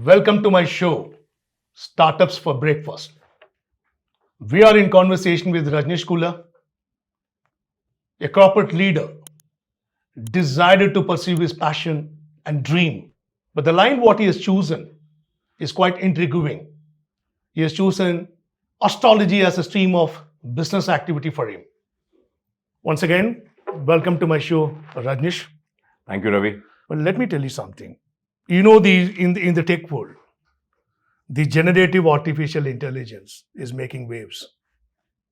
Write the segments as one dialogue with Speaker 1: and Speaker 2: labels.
Speaker 1: Welcome to my show, Startups for Breakfast. We are in conversation with Rajneesh Khullar, a corporate leader, decided to pursue his passion and dream. But the line what he has chosen is quite intriguing. He has chosen astrology as a stream of business activity for him. Once again, welcome to my show, Rajneesh.
Speaker 2: Thank you, Ravi.
Speaker 1: Well, let me tell you something. You know, in the tech world, the generative artificial intelligence is making waves.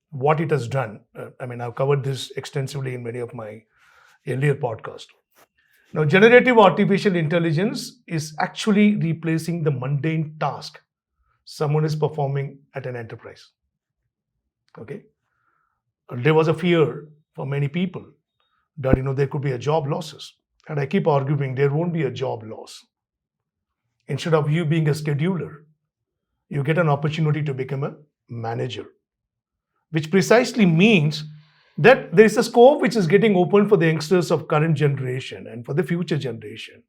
Speaker 1: What it has done, I've covered this extensively in many of my earlier podcasts. Now, generative artificial intelligence is actually replacing the mundane task someone is performing at an enterprise. Okay? There was a fear for many people that, there could be a job losses. And I keep arguing there won't be a job loss. Instead of you being a scheduler, you get an opportunity to become a manager, which precisely means that there is a scope which is getting open for the youngsters of current generation and for the future generation.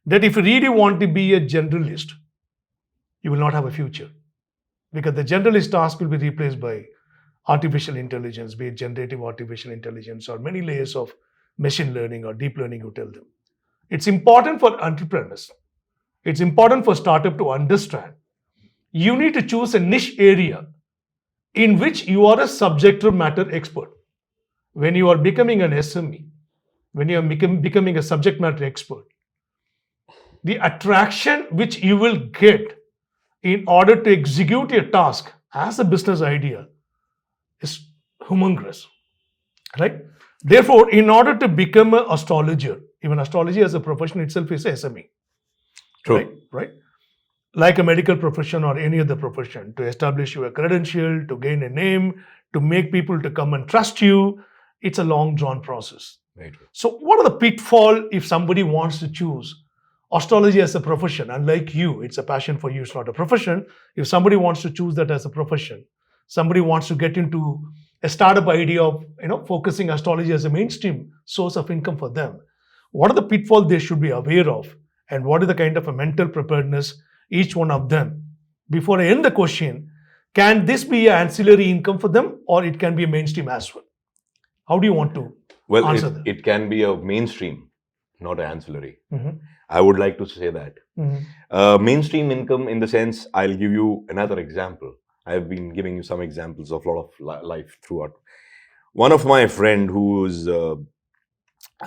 Speaker 1: That if you really want to be a generalist, you will not have a future, because the generalist task will be replaced by artificial intelligence, be it generative artificial intelligence or many layers of machine learning or deep learning, you tell them. It's important for entrepreneurs. It's important for startup to understand. You need to choose a niche area in which you are a subject matter expert. When you are becoming an SME, when you are becoming a subject matter expert, the attraction which you will get in order to execute your task as a business idea is humongous, right? Therefore, in order to become an astrologer, even astrology as a profession itself is a SME.
Speaker 2: True.
Speaker 1: Right? Like a medical profession or any other profession, to establish your credential, to gain a name, to make people to come and trust you, it's a long drawn process.
Speaker 2: Very true.
Speaker 1: So what are the pitfalls if somebody wants to choose astrology as a profession? Unlike you, it's a passion for you, it's not a profession. If somebody wants to choose that as a profession, somebody wants to get into a startup idea of focusing astrology as a mainstream source of income for them, what are the pitfalls they should be aware of? And what is the kind of a mental preparedness each one of them? Before I end the question, can this be an ancillary income for them, or it can be a mainstream as well? How do you want to answer that?
Speaker 2: It can be a mainstream, not an ancillary.
Speaker 1: Mm-hmm.
Speaker 2: I would like to say that.
Speaker 1: Mm-hmm.
Speaker 2: Mainstream income, in the sense, I'll give you another example. I've been giving you some examples of a lot of life throughout. One of my friend who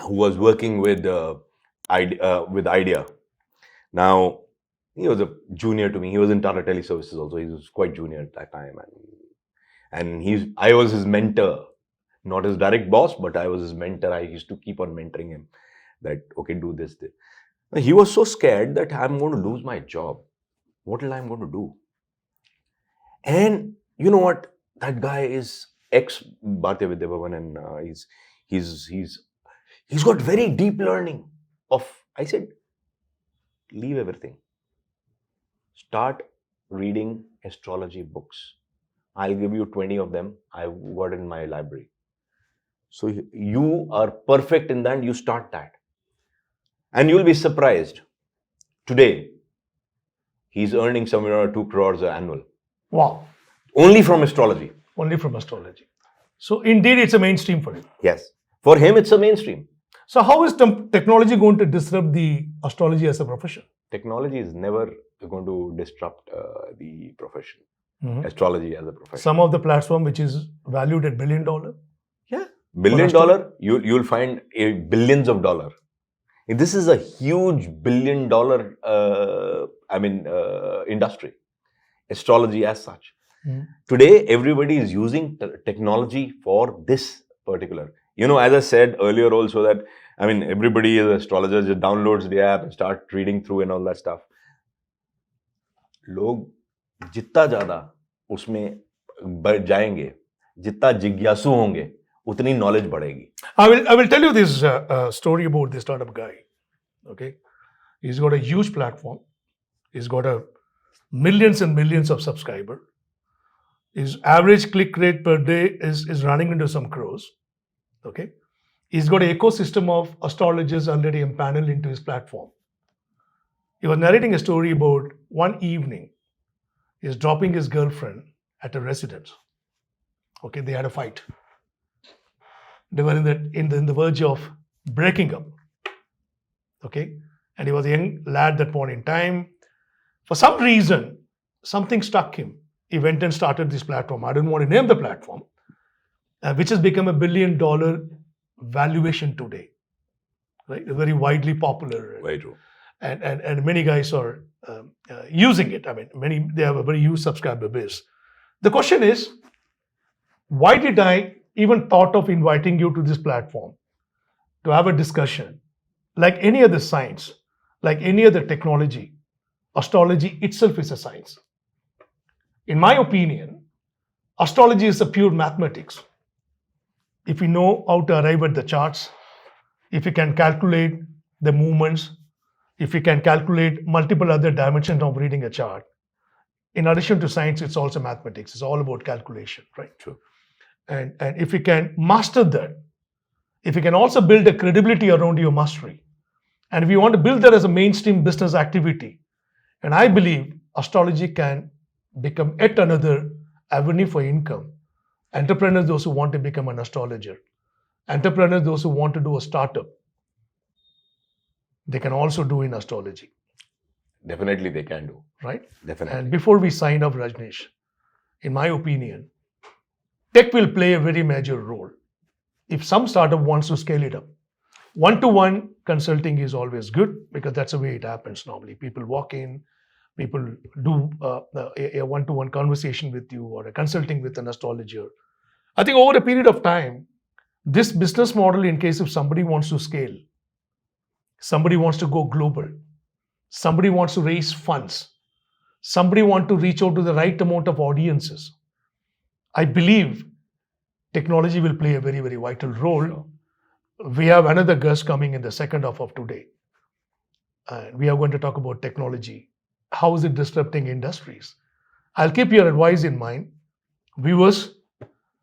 Speaker 2: was working with Idea. Now, he was a junior to me. He was in Tata Teleservices also. He was quite junior at that time, and I was his mentor, not his direct boss, but I was his mentor. I used to keep on mentoring him. That okay, do this. He was so scared that I'm going to lose my job. What am I going to do? And you know what? That guy is ex Bhartiya Vidya Bhavan, and he's got very deep learning of. I said, leave everything. Start reading astrology books. I'll give you 20 of them. I've got in my library. So you are perfect in that. You start that, and you'll be surprised. Today, he's earning somewhere around 2 crores annual.
Speaker 1: Wow.
Speaker 2: Only from astrology.
Speaker 1: Only from astrology. So indeed, it's a mainstream for him.
Speaker 2: Yes. For him, it's a mainstream.
Speaker 1: So how is technology going to disrupt the astrology as a profession?
Speaker 2: Technology is never going to disrupt the profession.
Speaker 1: Mm-hmm.
Speaker 2: Astrology as a profession.
Speaker 1: Some of the platform which is valued at $1 billion.
Speaker 2: Yeah. $1 billion, you'll find billions of dollars. This is a huge $1 billion industry. Astrology as such.
Speaker 1: Mm-hmm.
Speaker 2: Today, everybody is using technology for this particular. As I said earlier also that, everybody is an astrologer, just downloads the app and start reading through and all that stuff. लोग जितना ज़्यादा उसमें बढ़ जाएंगे, जितना जिज्ञासु होंगे, उतनी knowledge बढ़ेगी.
Speaker 1: I will tell you this story about this startup guy. Okay, he's got a huge platform. He's got millions and millions of subscribers. His average click rate per day is running into some crores. Okay, he's got an ecosystem of astrologers already empaneled into his platform. He was narrating a story about one evening, he's dropping his girlfriend at a residence. Okay, they had a fight. They were in the verge of breaking up. Okay, and he was a young lad at that point in time. For some reason, something struck him. He went and started this platform. I don't want to name the platform, which has become $1 billion valuation today. Right, very widely popular.
Speaker 2: Very true.
Speaker 1: And many guys are using it. I mean, they have a very huge subscriber base. The question is, why did I even thought of inviting you to this platform to have a discussion? Like any other science, like any other technology, astrology itself is a science. In my opinion, astrology is a pure mathematics. If we know how to arrive at the charts, if we can calculate the movements, if we can calculate multiple other dimensions of reading a chart, in addition to science, it's also mathematics. It's all about calculation, right?
Speaker 2: True.
Speaker 1: And if we can master that, if we can also build a credibility around your mastery, and if you want to build that as a mainstream business activity, and I believe astrology can become yet another avenue for income. Entrepreneurs, those who want to become an astrologer, entrepreneurs, those who want to do a startup, they can also do in astrology.
Speaker 2: Definitely they can do.
Speaker 1: Right?
Speaker 2: Definitely.
Speaker 1: And before we sign off, Rajneesh, in my opinion, tech will play a very major role. If some startup wants to scale it up, one-to-one consulting is always good because that's the way it happens normally. People walk in, people do a one-to-one conversation with you or a consulting with an astrologer. I think over a period of time, this business model, in case if somebody wants to scale, somebody wants to go global, somebody wants to raise funds, somebody wants to reach out to the right amount of audiences, I believe technology will play a very, very vital role.
Speaker 2: Sure.
Speaker 1: We have another guest coming in the second half of today. And we are going to talk about technology. How is it disrupting industries? I'll keep your advice in mind. Viewers,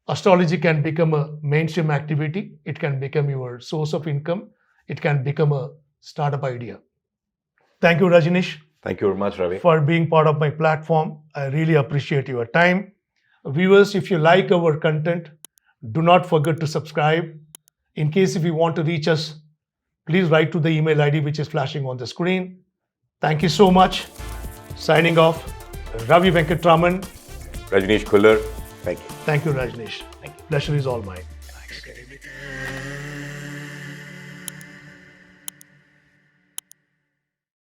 Speaker 1: astrology can become a mainstream activity. It can become your source of income. It can become a startup idea. Thank you, Rajneesh.
Speaker 2: Thank you very much, Ravi.
Speaker 1: For being part of my platform. I really appreciate your time. Viewers, if you like our content, do not forget to subscribe. In case if you want to reach us, please write to the email ID which is flashing on the screen. Thank you so much. Signing off, Ravi Venkatraman.
Speaker 2: Rajneesh Khullar. Thank you.
Speaker 1: Thank you, Rajneesh.
Speaker 2: Thank you.
Speaker 1: Pleasure is all mine.
Speaker 2: Thanks.